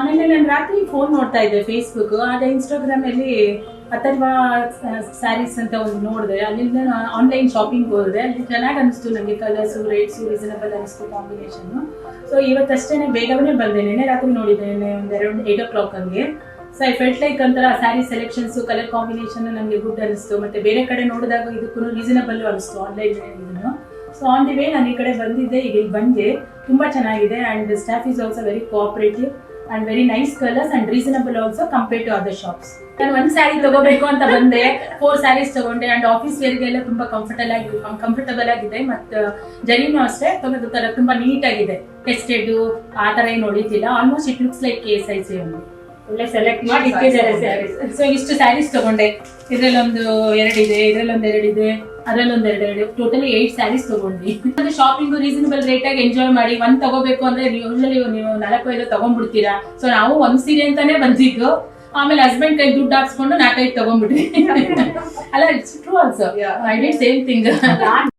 ನಿನ್ನೆ ನಾನು ರಾತ್ರಿ ಫೋನ್ ನೋಡ್ತಾ ಇದ್ದೆ ಫೇಸ್ಬುಕ್, ಆಗ ಇನ್ಸ್ಟಾಗ್ರಾಮ್ ಅಲ್ಲಿ ಅಥವಾ ಸ್ಯಾರೀಸ್ ಅಂತ ಒಂದು ನೋಡಿದೆ. ಅಲ್ಲಿಂದ ಆನ್ಲೈನ್ ಶಾಪಿಂಗ್ ಹೋದ್ರೆ ಅಲ್ಲಿ ಚೆನ್ನಾಗಿ ಅನಿಸ್ತು ನನಗೆ, ಕಲರ್ಸು ರೇಟ್ಸು ರೀಸನಬಲ್ ಅನಿಸ್ತು, ಕಾಂಬಿನೇಷನ್. ಸೊ ಇವತ್ತಷ್ಟೇ ಬೇಗನೆ ಬಂದೆ, ನೆನ್ನೆ ರಾತ್ರಿ ನೋಡಿದ್ದೆ, ಒಂದು ಅರೌಂಡ್ 8 o'clock ಹಂಗೆ. ಸೊ ಐ ಫೆಲ್ಟ್ ಲೈಕ್ ಒಂಥರ ಸ್ಯಾರಿ ಸೆಲೆಕ್ಷನ್ಸ್, ಕಲರ್ ಕಾಂಬಿನೇಷನ್ ನನಗೆ ಗುಡ್ ಅನಿಸ್ತು. ಮತ್ತೆ ಬೇರೆ ಕಡೆ ನೋಡಿದಾಗ ಇದಕ್ಕೂ ರೀಸನಬಲ್ ಅನಿಸ್ತು ಆನ್ಲೈನ್ ಇದನ್ನು. ಸೊ ಆನ್ ದಿ ವೇ ನಾನು ಈ ಕಡೆ ಬಂದಿದ್ದೆ, ಈಗ ಇಲ್ಲಿ ಬಂದೆ. ತುಂಬಾ ಚೆನ್ನಾಗಿದೆ and staff is also very cooperative and very nice colours and reasonable also compare to other shops. ನಾನು ಒಂದು ಸ್ಯಾರಿ ತಗೋಬೇಕು ಅಂತ ಬಂದೆ, 4 ಸ್ಯಾರೀಸ್ ತಗೊಂಡೆ ಅಂಡ್ ಆಫೀಸ್ ವೇರ್ಗೆಲ್ಲ ತುಂಬಾ ಕಂಫರ್ಟಬಲ್ ಆಗಿದೆ. ಮತ್ತು ಜರಿನೂ ಅಷ್ಟೇ ತುಂಬಾ ನೀಟ್ ಆಗಿದೆ, ಟೆಸ್ಟೆಡ್ ಆ ತರ ಏನು ಹೊಳಿತಿಲ್ಲ. Almost it looks like K size ಒಂದು ಒಳ್ಳೆ ಸೆಲೆಕ್ಟ್ ಮಾಡಿ ಇಟ್ಟಿದ್ದಾರೆ ಸ್ಯಾರೀಸ್. ಸೊ ಇಷ್ಟು ಸ್ಯಾರೀಸ್ ತಗೊಂಡೆ, ಇದ್ರಲ್ಲೊಂದು 2 ಇದೆ, ಇದ್ರಲ್ಲೊಂದು 2 ಇದೆ, ಅದ್ರಲ್ಲೊಂದು 2, ಟೋಟಲಿ 8 ಸ್ಯಾರೀಸ್ ತಗೊಂಡ್ವಿ. ಶಾಪಿಂಗ್ ರೀಸನಬಲ್ ರೇಟ್ ಆಗಿ ಎಂಜಾಯ್ ಮಾಡಿ. ಒಂದ್ ತಗೋಬೇಕು ಅಂದ್ರೆ ಯೂಶಲಿ ನೀವು 4-5 ತಗೊಂಡ್ಬಿಡ್ತೀರಾ. ಸೊ ನಾವು ಒಂದ್ ಸೀರೆ ಅಂತಾನೆ ಬಂದಿದ್ದು, ಆಮೇಲೆ ಹಸ್ಬೆಂಡ್ ಕೈ ದುಡ್ಡು ಹಾಕ್ಸ್ಕೊಂಡು 4-5 ತಗೊಂಡ್ಬಿಟ್ವಿ. ಅಲ್ಲ, it's true also, I did same thing.